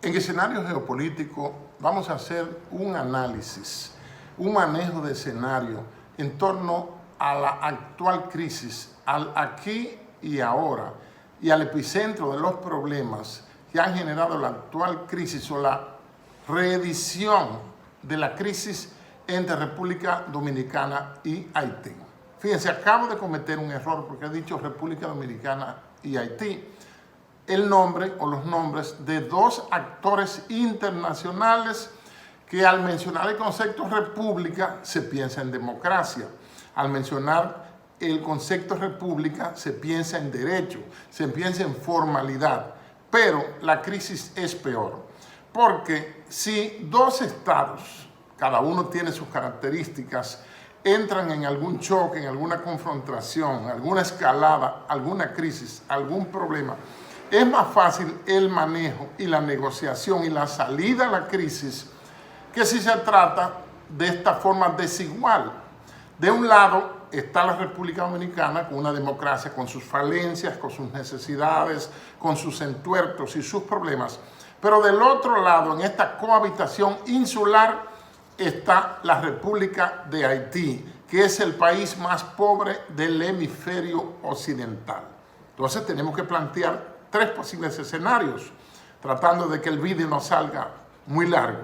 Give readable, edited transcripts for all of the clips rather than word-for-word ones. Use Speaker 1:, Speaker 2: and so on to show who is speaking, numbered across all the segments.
Speaker 1: En escenario geopolítico vamos a hacer un análisis, un manejo de escenario en torno a la actual crisis, al aquí y ahora, y al epicentro de los problemas que han generado la actual crisis o la reedición de la crisis entre República Dominicana y Haití. Fíjense, acabo de cometer un error porque he dicho República Dominicana y Haití. El nombre o los nombres de dos actores internacionales que al mencionar el concepto república se piensa en democracia. Al mencionar el concepto república se piensa en derecho, se piensa en formalidad. Pero la crisis es peor, porque si dos estados, cada uno tiene sus características, entran en algún choque, en alguna confrontación, alguna escalada, alguna crisis, algún problema, es más fácil el manejo y la negociación y la salida a la crisis que si se trata de esta forma desigual. De un lado está la República Dominicana con una democracia, con sus falencias, con sus necesidades, con sus entuertos y sus problemas. Pero del otro lado, en esta cohabitación insular, está la República de Haití, que es el país más pobre del hemisferio occidental. Entonces tenemos que plantear tres posibles escenarios, tratando de que el vídeo no salga muy largo.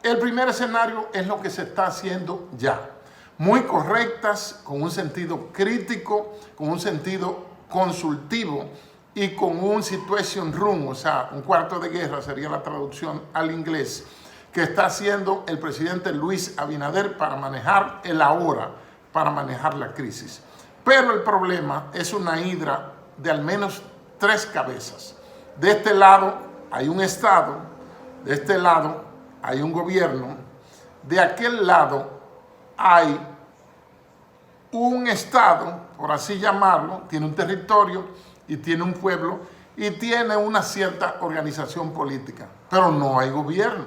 Speaker 1: El primer escenario es lo que se está haciendo ya. Muy correctas, con un sentido crítico, con un sentido consultivo y con un situation room, o sea, un cuarto de guerra sería la traducción al inglés, que está haciendo el presidente Luis Abinader para manejar el ahora, para manejar la crisis. Pero el problema es una hidra de al menos tres cabezas. De este lado hay un Estado, de este lado hay un gobierno, de aquel lado hay un Estado, por así llamarlo, tiene un territorio y tiene un pueblo y tiene una cierta organización política, pero no hay gobierno.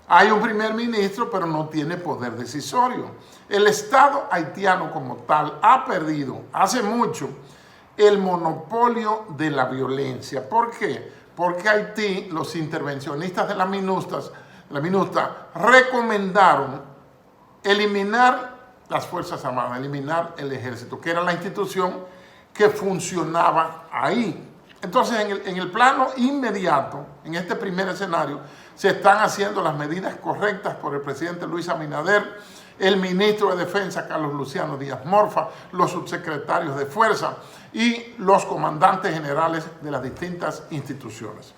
Speaker 1: Hay un primer ministro, pero no tiene poder decisorio. El Estado haitiano como tal ha perdido hace mucho el monopolio de la violencia. ¿Por qué? Porque Haití, los intervencionistas de la MINUSTA recomendaron eliminar las Fuerzas Armadas, eliminar el ejército, que era la institución que funcionaba ahí. Entonces, en el plano inmediato, en este primer escenario, se están haciendo las medidas correctas por el presidente Luis Abinader, el ministro de Defensa, Carlos Luciano Díaz Morfa, los subsecretarios de Fuerza y los comandantes generales de las distintas instituciones.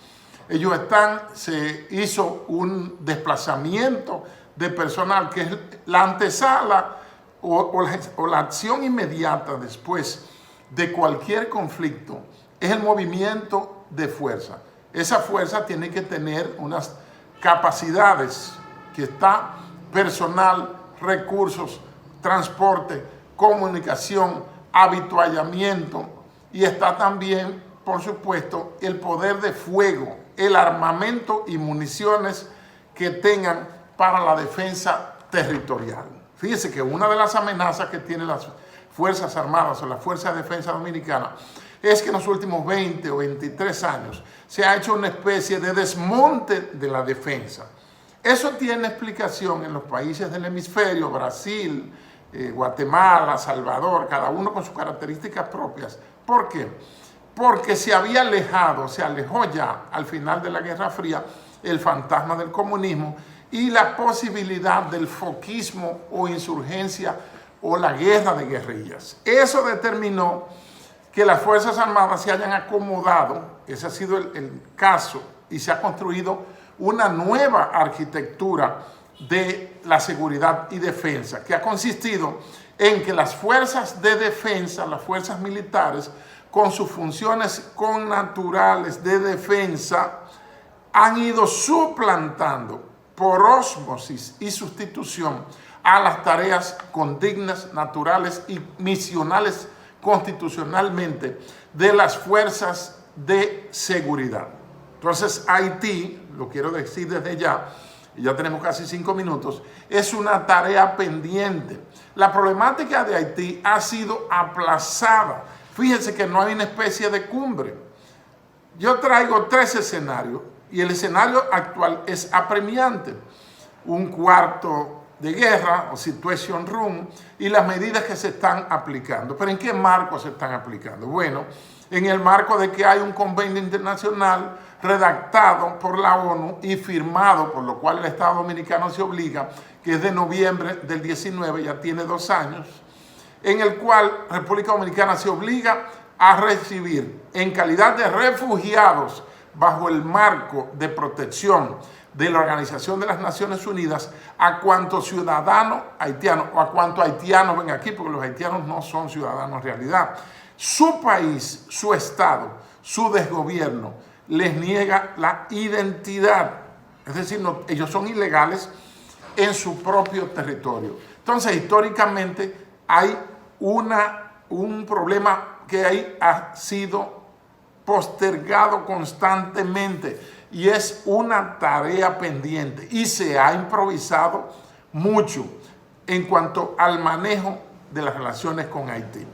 Speaker 1: Se hizo un desplazamiento de personal, que es la antesala o la acción inmediata después de cualquier conflicto, es el movimiento de fuerza. Esa fuerza tiene que tener unas capacidades, que está personal, recursos, transporte, comunicación, habituallamiento, y está también, por supuesto, el poder de fuego, el armamento y municiones que tengan para la defensa territorial. Fíjese que una de las amenazas que tienen las Fuerzas Armadas o la Fuerza de Defensa Dominicana es que en los últimos 20 o 23 años se ha hecho una especie de desmonte de la defensa. Eso tiene explicación en los países del hemisferio, Brasil, Guatemala, Salvador, cada uno con sus características propias. ¿Por qué? Porque se alejó ya al final de la Guerra Fría el fantasma del comunismo y la posibilidad del foquismo o insurgencia o la guerra de guerrillas. Eso determinó que las Fuerzas Armadas se hayan acomodado, ese ha sido el caso, y se ha construido una nueva arquitectura de la seguridad y defensa, que ha consistido en que las fuerzas de defensa, las fuerzas militares, con sus funciones connaturales de defensa, han ido suplantando por ósmosis y sustitución a las tareas condignas, naturales y misionales constitucionalmente de las fuerzas de seguridad. Entonces, Haití, lo quiero decir desde ya, y ya tenemos casi 5 minutos, es una tarea pendiente. La problemática de Haití ha sido aplazada. Fíjense que no hay una especie de cumbre. Yo traigo 3 escenarios Y el escenario actual es apremiante. Un cuarto de guerra o situation room y las medidas que se están aplicando. ¿Pero en qué marco se están aplicando? Bueno, en el marco de que hay un convenio internacional redactado por la ONU y firmado, por lo cual el Estado Dominicano se obliga, que es de noviembre del 19, ya tiene 2 años, en el cual República Dominicana se obliga a recibir en calidad de refugiados bajo el marco de protección de la Organización de las Naciones Unidas a cuantos ciudadanos haitianos o a cuantos haitianos ven aquí, porque los haitianos no son ciudadanos en realidad. Su país, su Estado, su desgobierno les niega la identidad. Es decir, ellos son ilegales en su propio territorio. Entonces, históricamente hay un problema que ha sido postergado constantemente y es una tarea pendiente y se ha improvisado mucho en cuanto al manejo de las relaciones con Haití.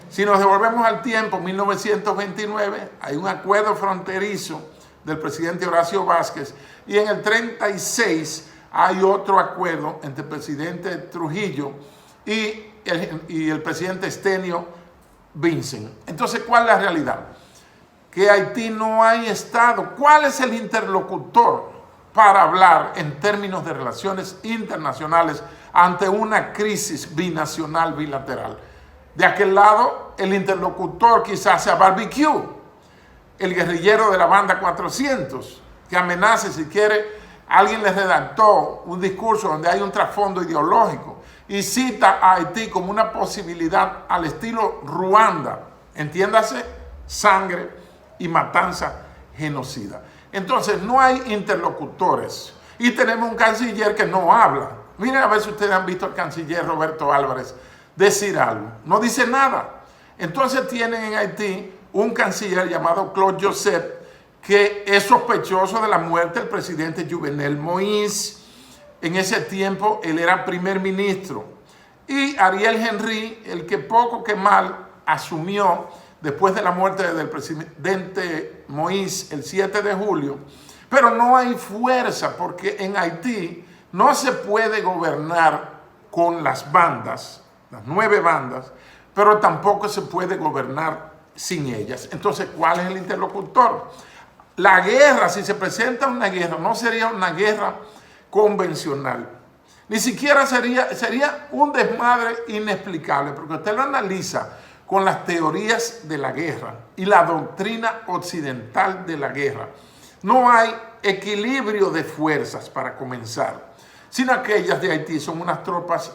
Speaker 1: Si nos devolvemos al tiempo, 1929, hay un acuerdo fronterizo del presidente Horacio Vázquez y en el 36 hay otro acuerdo entre el presidente Trujillo y el presidente Estenio Vincent. Entonces, ¿cuál es la realidad? Que Haití no hay Estado. ¿Cuál es el interlocutor para hablar en términos de relaciones internacionales ante una crisis binacional bilateral? De aquel lado, el interlocutor quizás sea Barbecue, el guerrillero de la banda 400, que amenace si quiere. Alguien le redactó un discurso donde hay un trasfondo ideológico y cita a Haití como una posibilidad al estilo Ruanda, entiéndase, sangre y matanza genocida. Entonces no hay interlocutores y tenemos un canciller que no habla. Miren a ver si ustedes han visto al canciller Roberto Álvarez decir algo. No dice nada. Entonces tienen en Haití un canciller llamado Claude Joseph que es sospechoso de la muerte del presidente Jovenel Moïse. En ese tiempo él era primer ministro. Y Ariel Henry, el que poco que mal asumió después de la muerte del presidente Moïse el 7 de julio. Pero no hay fuerza porque en Haití no se puede gobernar con las bandas, las 9 bandas, pero tampoco se puede gobernar sin ellas. Entonces, ¿cuál es el interlocutor? La guerra, si se presenta una guerra, no sería una guerra convencional. Ni siquiera sería un desmadre inexplicable, porque usted lo analiza con las teorías de la guerra y la doctrina occidental de la guerra. No hay equilibrio de fuerzas para comenzar, sino aquellas de Haití son unas tropas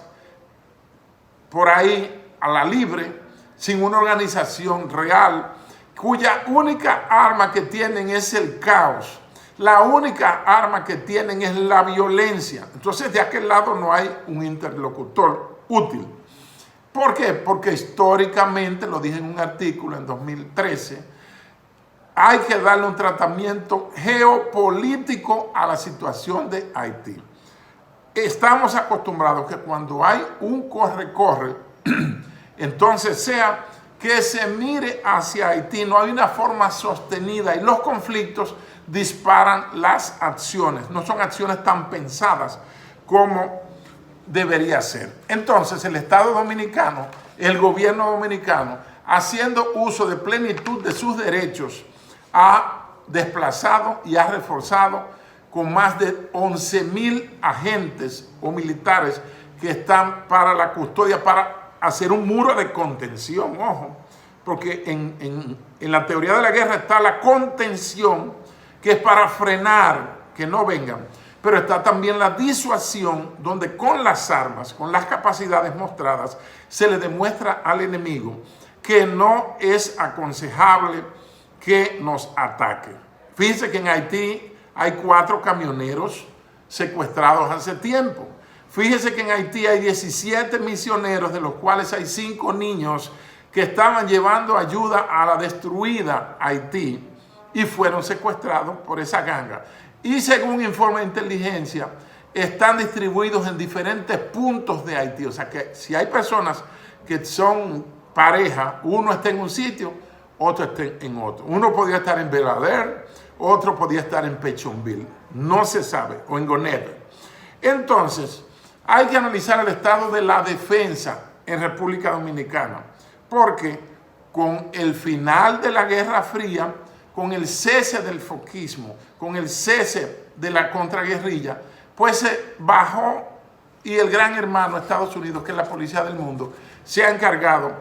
Speaker 1: por ahí a la libre, sin una organización real, cuya única arma que tienen es el caos. La única arma que tienen es la violencia. Entonces, de aquel lado no hay un interlocutor útil. ¿Por qué? Porque históricamente, lo dije en un artículo en 2013, hay que darle un tratamiento geopolítico a la situación de Haití. Estamos acostumbrados que cuando hay un corre-corre, entonces sea que se mire hacia Haití, no hay una forma sostenida y los conflictos disparan las acciones. No son acciones tan pensadas como debería ser. Entonces el Estado Dominicano, el gobierno dominicano, haciendo uso de plenitud de sus derechos, ha desplazado y ha reforzado con más de 11,000 agentes o militares que están para la custodia, para hacer un muro de contención, ojo, porque en la teoría de la guerra está la contención, que es para frenar que no vengan, pero está también la disuasión, donde con las armas, con las capacidades mostradas, se le demuestra al enemigo que no es aconsejable que nos ataque. Fíjense que en Haití hay 4 camioneros secuestrados hace tiempo. Fíjense que en Haití hay 17 misioneros, de los cuales hay 5 niños que estaban llevando ayuda a la destruida Haití y fueron secuestrados por esa ganga. Y según informe de inteligencia, están distribuidos en diferentes puntos de Haití. O sea que si hay personas que son pareja, uno está en un sitio, otro está en otro. Uno podría estar en Bel Air, otro podía estar en Pétionville, no se sabe, o en Gonesse. Entonces, hay que analizar el estado de la defensa en República Dominicana, porque con el final de la Guerra Fría, con el cese del foquismo, con el cese de la contraguerrilla, pues se bajó y el gran hermano Estados Unidos, que es la policía del mundo, se ha encargado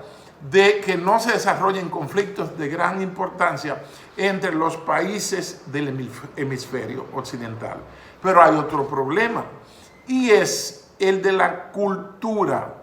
Speaker 1: de que no se desarrollen conflictos de gran importancia entre los países del hemisferio occidental. Pero hay otro problema, y es el de la cultura.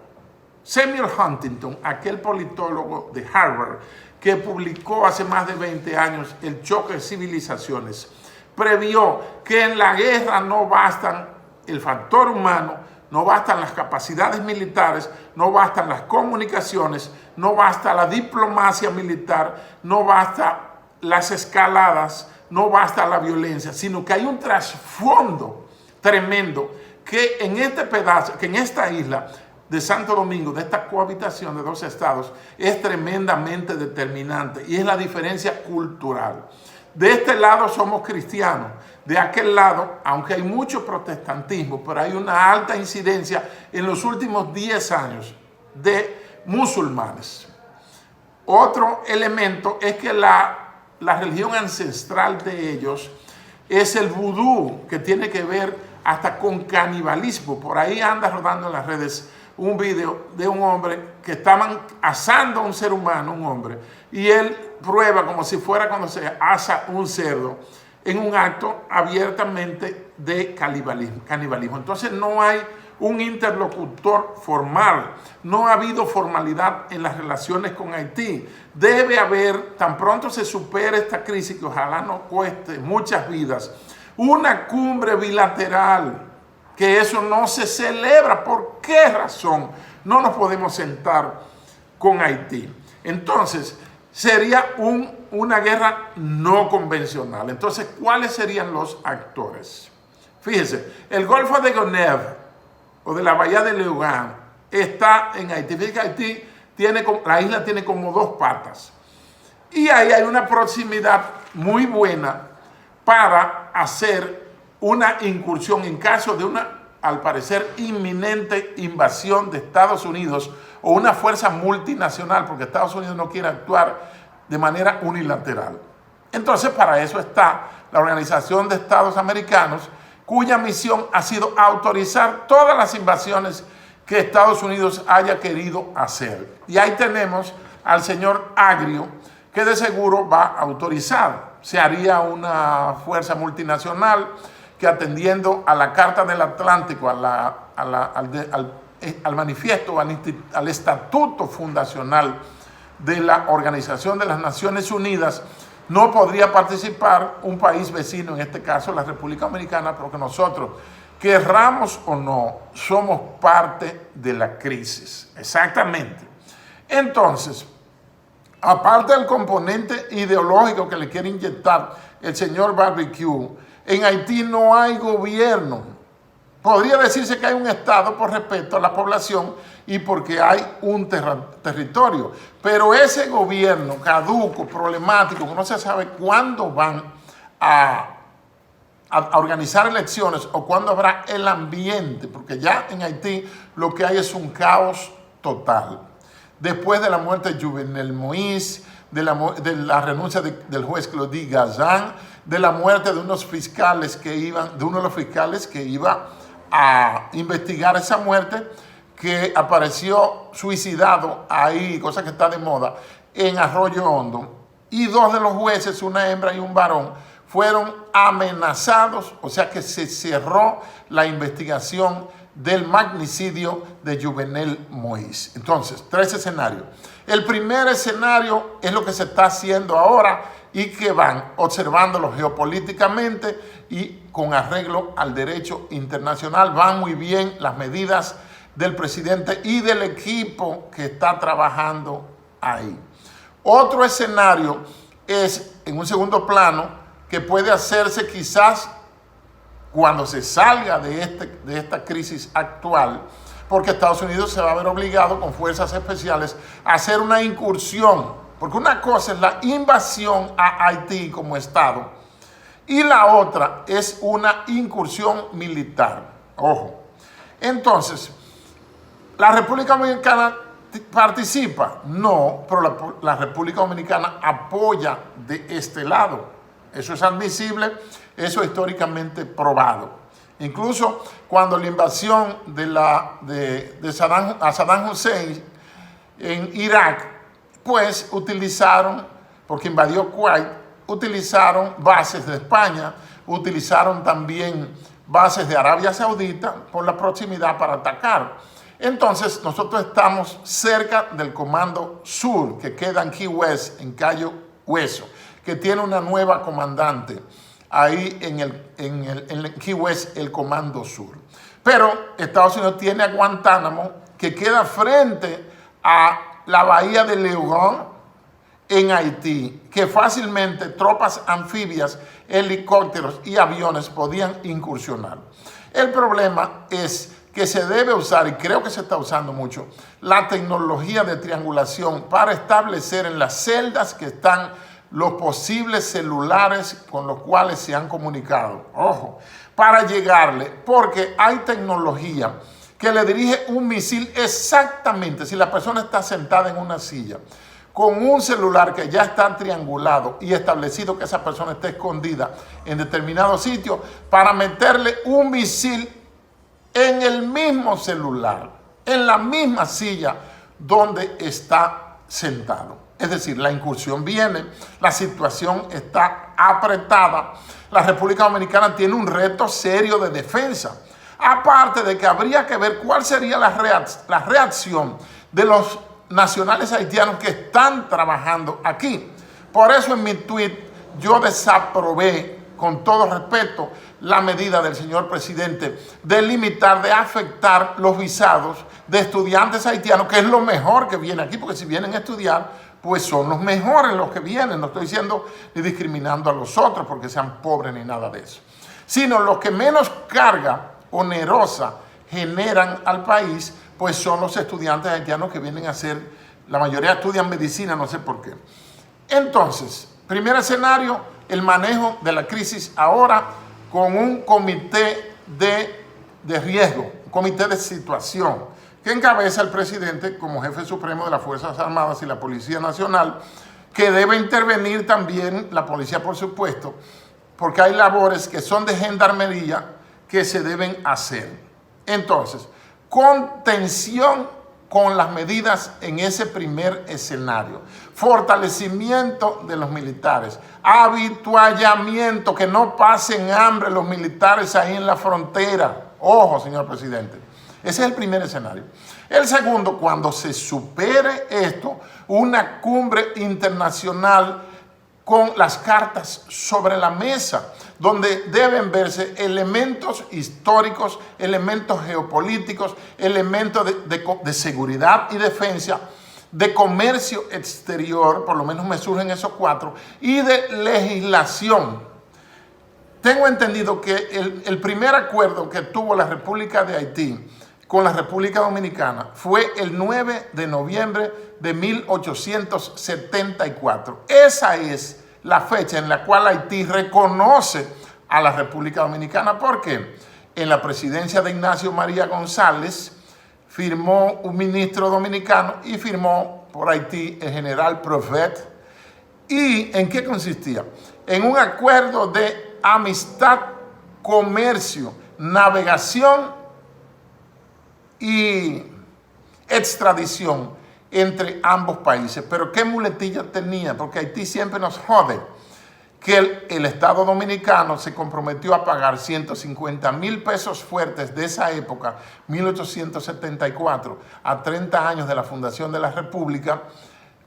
Speaker 1: Samuel Huntington, aquel politólogo de Harvard, que publicó hace más de 20 años El choque de civilizaciones, previó que en la guerra no bastan el factor humano, no bastan las capacidades militares, no bastan las comunicaciones, no basta la diplomacia militar, no basta las escaladas, no basta la violencia, sino que hay un trasfondo tremendo que en este pedazo, que en esta isla de Santo Domingo, de esta cohabitación de dos estados, es tremendamente determinante, y es la diferencia cultural. De este lado somos cristianos, de aquel lado, aunque hay mucho protestantismo, pero hay una alta incidencia en los últimos 10 años de musulmanes. Otro elemento es que la religión ancestral de ellos es el vudú, que tiene que ver hasta con canibalismo. Por ahí anda rodando en las redes un video de un hombre que estaban asando a un ser humano, un hombre, y él prueba como si fuera cuando se asa un cerdo en un acto abiertamente de canibalismo. Entonces no hay un interlocutor formal, no ha habido formalidad en las relaciones con Haití. Debe haber, tan pronto se supere esta crisis, que ojalá no cueste muchas vidas, una cumbre bilateral, que eso no se celebra. ¿Por qué razón no nos podemos sentar con Haití? Entonces, sería una guerra no convencional. Entonces, ¿cuáles serían los actores? Fíjense, el Golfo de Gonesse o de la Bahía de Leucán está en Haití. Fíjense que Haití la isla tiene como 2 patas. Y ahí hay una proximidad muy buena para hacer una incursión en caso de una, al parecer, inminente invasión de Estados Unidos o una fuerza multinacional, porque Estados Unidos no quiere actuar de manera unilateral. Entonces, para eso está la Organización de Estados Americanos, cuya misión ha sido autorizar todas las invasiones que Estados Unidos haya querido hacer. Y ahí tenemos al señor Agrio, que de seguro va a autorizar. Se haría una fuerza multinacional que, atendiendo a la Carta del Atlántico, al manifiesto, al estatuto fundacional de la Organización de las Naciones Unidas, no podría participar un país vecino, en este caso la República Dominicana, porque nosotros, querramos o no, somos parte de la crisis. Exactamente. Entonces, aparte del componente ideológico que le quiere inyectar el señor Barbecue, en Haití no hay gobierno. Podría decirse que hay un Estado por respeto a la población y porque hay un territorio. Pero ese gobierno caduco, problemático, que no se sabe cuándo van a organizar elecciones o cuándo habrá el ambiente, porque ya en Haití lo que hay es un caos total. Después de la muerte de Jovenel Moïse, de la renuncia del juez Claudie Gazan, de la muerte de uno de los fiscales que iba a investigar esa muerte, que apareció suicidado ahí, cosa que está de moda, en Arroyo Hondo, y 2 de los jueces, una hembra y un varón, fueron amenazados, o sea que se cerró la investigación del magnicidio de Jovenel Moïse. Entonces, 3 escenarios. El primer escenario es lo que se está haciendo ahora y que van observándolo geopolíticamente y con arreglo al derecho internacional. Van muy bien las medidas del presidente y del equipo que está trabajando ahí. Otro escenario es, en un segundo plano, que puede hacerse quizás cuando se salga de esta crisis actual, porque Estados Unidos se va a ver obligado con fuerzas especiales a hacer una incursión, porque una cosa es la invasión a Haití como Estado y la otra es una incursión militar. Ojo. Entonces, ¿la República Dominicana participa? No, pero la República Dominicana apoya de este lado. Eso es admisible, eso es históricamente probado. Incluso cuando la invasión de Saddam Hussein en Irak, pues utilizaron, porque invadió Kuwait, utilizaron bases de España, utilizaron también bases de Arabia Saudita por la proximidad para atacar. Entonces, nosotros estamos cerca del Comando Sur, que queda en Key West, en Cayo Hueso, que tiene una nueva comandante ahí en Key West, el Comando Sur. Pero Estados Unidos tiene a Guantánamo, que queda frente a la bahía de León en Haití, que fácilmente tropas anfibias, helicópteros y aviones podían incursionar. El problema es que se debe usar, y creo que se está usando mucho, la tecnología de triangulación para establecer en las celdas que están los posibles celulares con los cuales se han comunicado. Ojo, para llegarle, porque hay tecnología que le dirige un misil exactamente, si la persona está sentada en una silla, con un celular que ya está triangulado y establecido que esa persona esté escondida en determinado sitio, para meterle un misil en el mismo celular, en la misma silla donde está sentado. Es decir, la incursión viene, la situación está apretada, la República Dominicana tiene un reto serio de defensa. Aparte de que habría que ver cuál sería la reacción de los nacionales haitianos que están trabajando aquí. Por eso en mi tweet yo desaprobé, con todo respeto, la medida del señor presidente de limitar, de afectar los visados de estudiantes haitianos, que es lo mejor que viene aquí, porque si vienen a estudiar, pues son los mejores los que vienen. No estoy diciendo ni discriminando a los otros porque sean pobres ni nada de eso, sino los que menos carga onerosa generan al país, pues son los estudiantes haitianos que vienen a hacer, la mayoría estudian medicina, no sé por qué. Entonces, primer escenario, el manejo de la crisis ahora con un comité de riesgo, un comité de situación, que encabeza el presidente como jefe supremo de las Fuerzas Armadas y la Policía Nacional, que debe intervenir también la policía, por supuesto, porque hay labores que son de gendarmería que se deben hacer. Entonces, contención con las medidas en ese primer escenario, fortalecimiento de los militares, habituallamiento, que no pasen hambre los militares ahí en la frontera. Ojo, señor presidente. Ese es el primer escenario. El segundo, cuando se supere esto, una cumbre internacional con las cartas sobre la mesa, donde deben verse elementos históricos, elementos geopolíticos, elementos de seguridad y defensa, de comercio exterior, por lo menos me surgen esos cuatro, y de legislación. Tengo entendido que el primer acuerdo que tuvo la República de Haití con la República Dominicana fue el 9 de noviembre de 1874. Esa es la fecha en la cual Haití reconoce a la República Dominicana. ¿Por qué? En la presidencia de Ignacio María González firmó un ministro dominicano y firmó por Haití el general Prophet. ¿Y en qué consistía? En un acuerdo de amistad, comercio, navegación y extradición entre ambos países. Pero ¿qué muletilla tenía? Porque Haití siempre nos jode que el Estado Dominicano se comprometió a pagar 150,000 pesos fuertes de esa época, 1874, a 30 años de la fundación de la República,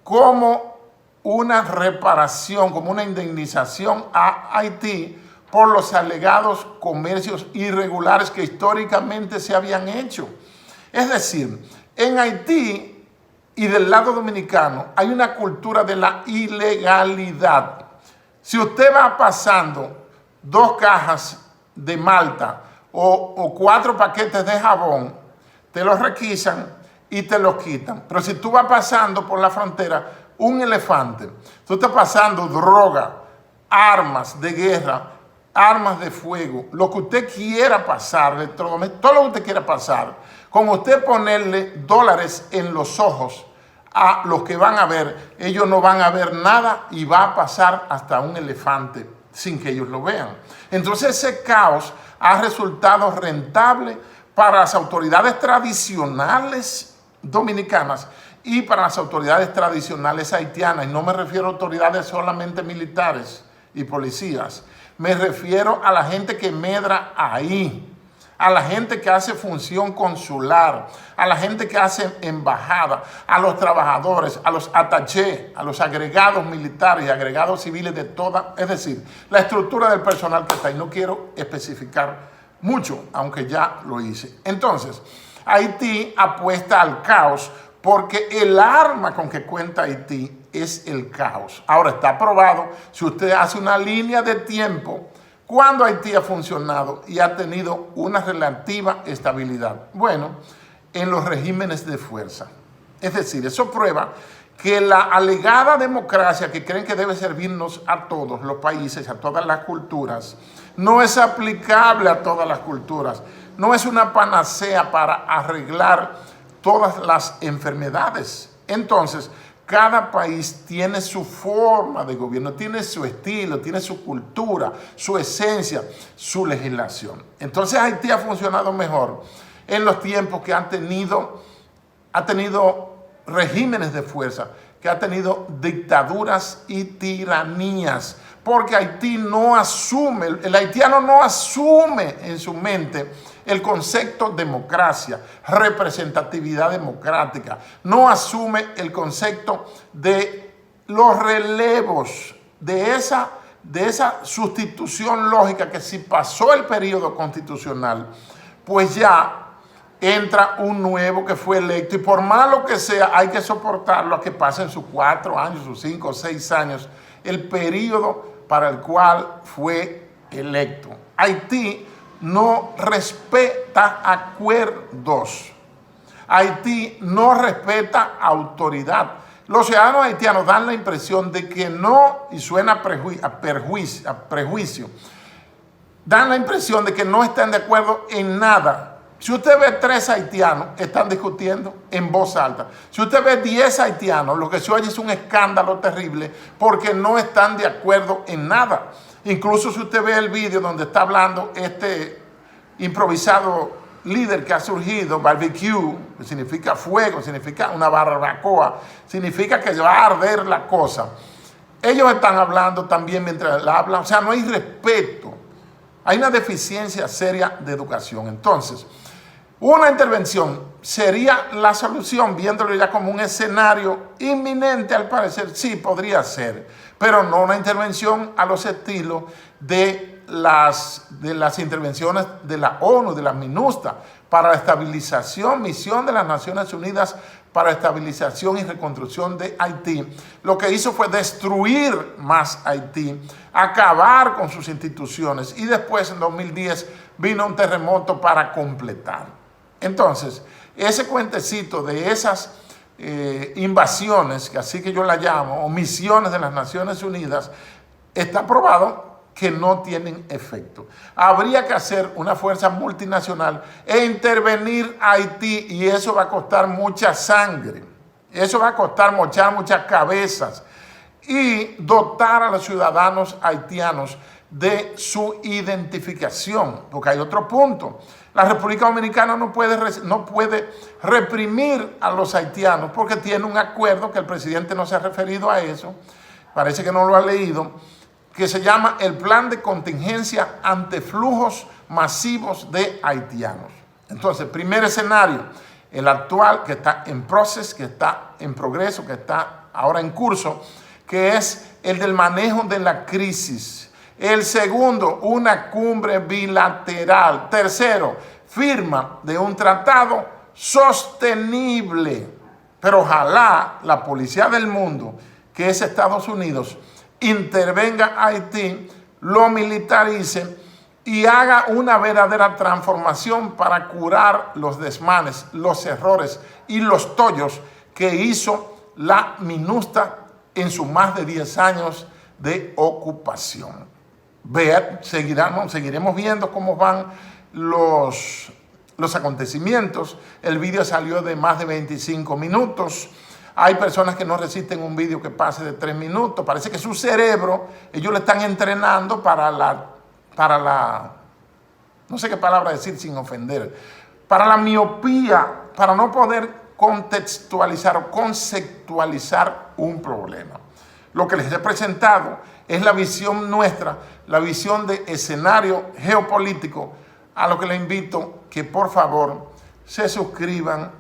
Speaker 1: como una reparación, como una indemnización a Haití por los alegados comercios irregulares que históricamente se habían hecho. Es decir, en Haití y del lado dominicano hay una cultura de la ilegalidad. Si usted va pasando 2 cajas de malta o 4 paquetes de jabón, te los requisan y te los quitan. Pero si tú vas pasando por la frontera un elefante, tú estás pasando droga, armas de guerra, armas de fuego, lo que usted quiera pasar, electrodomésticos, todo lo que usted quiera pasar, con usted ponerle dólares en los ojos a los que van a ver, ellos no van a ver nada y va a pasar hasta un elefante sin que ellos lo vean. Entonces ese caos ha resultado rentable para las autoridades tradicionales dominicanas y para las autoridades tradicionales haitianas. Y no me refiero a autoridades solamente militares y policías. Me refiero a la gente que medra ahí, a la gente que hace función consular, a la gente que hace embajada, a los trabajadores, a los attachés, a los agregados militares y agregados civiles de toda, es decir, la estructura del personal que está ahí. No quiero especificar mucho, aunque ya lo hice. Entonces, Haití apuesta al caos porque el arma con que cuenta Haití es el caos. Ahora está probado, si usted hace una línea de tiempo, cuando Haití ha funcionado y ha tenido una relativa estabilidad. Bueno, en los regímenes de fuerza. Es decir, eso prueba que la alegada democracia que creen que debe servirnos a todos los países, a todas las culturas, no es aplicable a todas las culturas. No es una panacea para arreglar todas las enfermedades. Entonces, cada país tiene su forma de gobierno, tiene su estilo, tiene su cultura, su esencia, su legislación. Entonces Haití ha funcionado mejor en los tiempos que ha tenido regímenes de fuerza, que ha tenido dictaduras y tiranías, porque Haití no asume, el haitiano no asume en su mente el concepto democracia, representatividad democrática, no asume el concepto de los relevos, de esa sustitución lógica que si pasó el periodo constitucional, pues ya entra un nuevo que fue electo y por malo que sea hay que soportarlo a que pasen sus 4 años, sus 5 o 6 años, el periodo para el cual fue electo. Haití no respeta acuerdos. Haití no respeta autoridad. Los ciudadanos haitianos dan la impresión de que no, y suena a prejuicio, dan la impresión de que no están de acuerdo en nada. Si usted ve 3 haitianos, están discutiendo en voz alta. Si usted ve 10 haitianos, lo que se oye es un escándalo terrible porque no están de acuerdo en nada. Incluso si usted ve el vídeo donde está hablando este improvisado líder que ha surgido, barbecue, que significa fuego, significa una barbacoa, significa que va a arder la cosa. Ellos están hablando también mientras la hablan, o sea, no hay respeto. Hay una deficiencia seria de educación. Entonces, una intervención sería la solución, viéndolo ya como un escenario inminente al parecer. Sí, podría ser, pero no una intervención a los estilos de las intervenciones de la ONU, de la MINUSTA, para la estabilización, misión de las Naciones Unidas para estabilización y reconstrucción de Haití. Lo que hizo fue destruir más Haití, acabar con sus instituciones y después en 2010 vino un terremoto para completar. Entonces, ese cuentecito de esas invasiones, que así que yo la llamo, o misiones de las Naciones Unidas, está probado que no tienen efecto. Habría que hacer una fuerza multinacional e intervenir a Haití y eso va a costar mucha sangre, eso va a costar mochar muchas cabezas y dotar a los ciudadanos haitianos de su identificación, porque hay otro punto. La República Dominicana no puede reprimir a los haitianos porque tiene un acuerdo que el presidente no se ha referido a eso, parece que no lo ha leído, que se llama el Plan de Contingencia ante Flujos Masivos de Haitianos. Entonces, primer escenario, el actual, que está en proceso, que está en progreso, que está ahora en curso, que es el del manejo de la crisis. El segundo, una cumbre bilateral. Tercero, firma de un tratado sostenible. Pero ojalá la policía del mundo, que es Estados Unidos, intervenga a Haití, lo militarice y haga una verdadera transformación para curar los desmanes, los errores y los tollos que hizo la MINUSTA en sus más de 10 años de ocupación. seguiremos viendo cómo van los acontecimientos. El vídeo salió de más de 25 minutos. Hay personas que no resisten un vídeo que pase de 3 minutos. Parece que su cerebro, ellos le están entrenando para la, no sé qué palabra decir sin ofender, para la miopía, para no poder contextualizar o conceptualizar un problema. Lo que les he presentado es la visión nuestra, la visión de escenario geopolítico, a lo que les invito que por favor se suscriban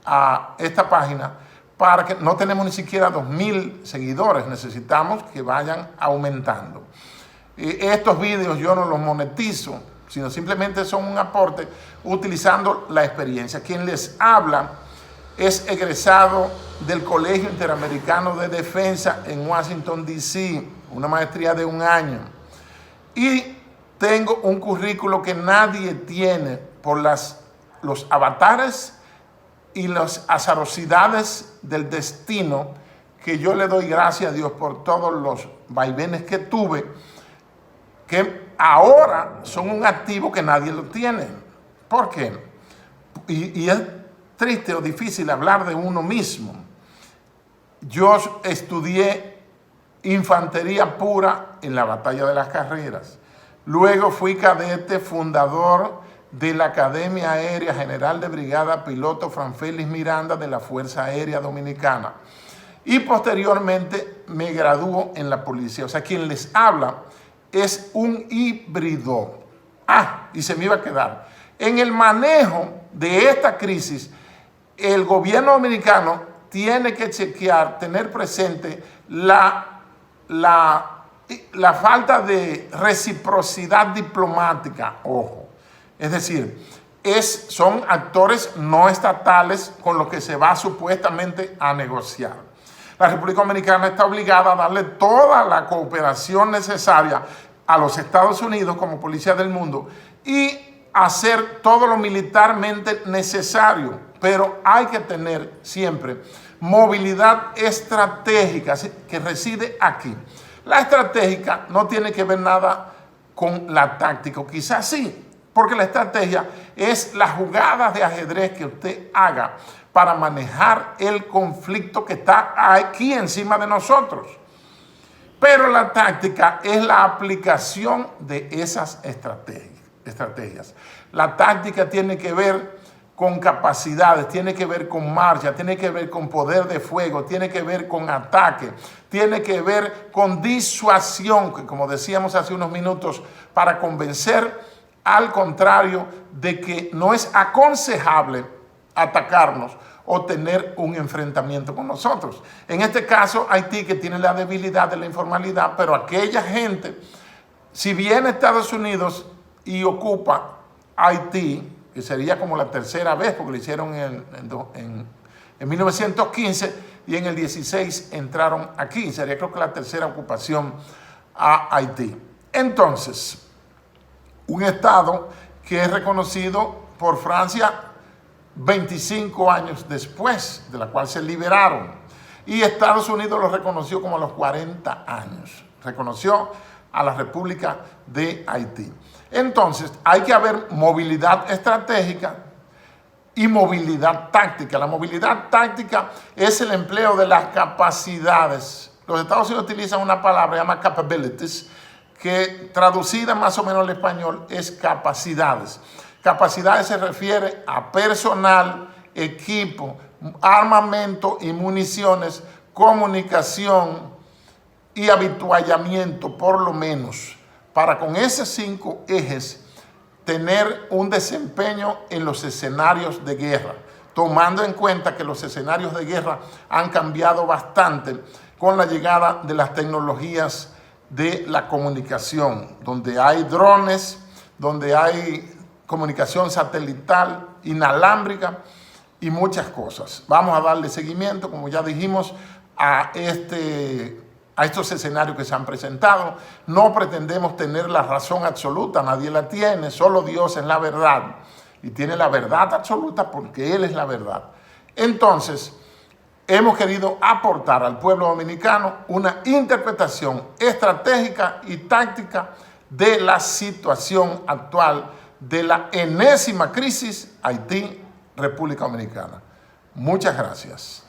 Speaker 1: a esta página, para que no tenemos ni siquiera 2,000 seguidores, necesitamos que vayan aumentando. Estos vídeos yo no los monetizo, sino simplemente son un aporte utilizando la experiencia. Quien les habla es egresado del Colegio Interamericano de Defensa en Washington, D.C., una maestría de 1 año. Y tengo un currículo que nadie tiene por los avatares y las azarosidades del destino, que yo le doy gracias a Dios por todos los vaivenes que tuve, que ahora son un activo que nadie lo tiene. ¿Por qué? Y es triste o difícil hablar de uno mismo. Yo estudié infantería pura en la Batalla de las Carreras. Luego fui cadete fundador de la Academia Aérea General de Brigada Piloto Fran Félix Miranda de la Fuerza Aérea Dominicana. Y posteriormente me graduó en la policía. O sea, quien les habla es un híbrido. Y se me iba a quedar. En el manejo de esta crisis, el gobierno dominicano tiene que chequear, tener presente la falta de reciprocidad diplomática, ojo. Es decir, son actores no estatales con los que se va supuestamente a negociar. La República Dominicana está obligada a darle toda la cooperación necesaria a los Estados Unidos como policía del mundo y hacer todo lo militarmente necesario, pero hay que tener siempre movilidad estratégica que reside aquí. La estratégica no tiene que ver nada con la táctica, o quizás sí, porque la estrategia es las jugadas de ajedrez que usted haga para manejar el conflicto que está aquí encima de nosotros. Pero la táctica es la aplicación de esas estrategias. La táctica tiene que ver con capacidades, tiene que ver con marcha, tiene que ver con poder de fuego, tiene que ver con ataque, tiene que ver con disuasión, que como decíamos hace unos minutos, para convencer al contrario de que no es aconsejable atacarnos o tener un enfrentamiento con nosotros. En este caso, Haití, que tiene la debilidad de la informalidad, pero aquella gente, si viene a Estados Unidos y ocupa Haití, que sería como la tercera vez, porque lo hicieron en 1915 y en el 16 entraron aquí, sería creo que la tercera ocupación a Haití. Entonces, un estado que es reconocido por Francia 25 años después, de la cual se liberaron. Y Estados Unidos lo reconoció como a los 40 años. Reconoció a la República de Haití. Entonces, hay que haber movilidad estratégica y movilidad táctica. La movilidad táctica es el empleo de las capacidades. Los Estados Unidos utilizan una palabra llamada capabilities, que traducida más o menos al español es capacidades. Capacidades se refiere a personal, equipo, armamento y municiones, comunicación y habituallamiento, por lo menos, para con esos 5 ejes tener un desempeño en los escenarios de guerra, tomando en cuenta que los escenarios de guerra han cambiado bastante con la llegada de las tecnologías de la comunicación, donde hay drones, donde hay comunicación satelital, inalámbrica y muchas cosas. Vamos a darle seguimiento, como ya dijimos, a estos escenarios que se han presentado. No pretendemos tener la razón absoluta, nadie la tiene, solo Dios es la verdad. Y tiene la verdad absoluta porque Él es la verdad. Entonces, hemos querido aportar al pueblo dominicano una interpretación estratégica y táctica de la situación actual de la enésima crisis Haití-República Dominicana. Muchas gracias.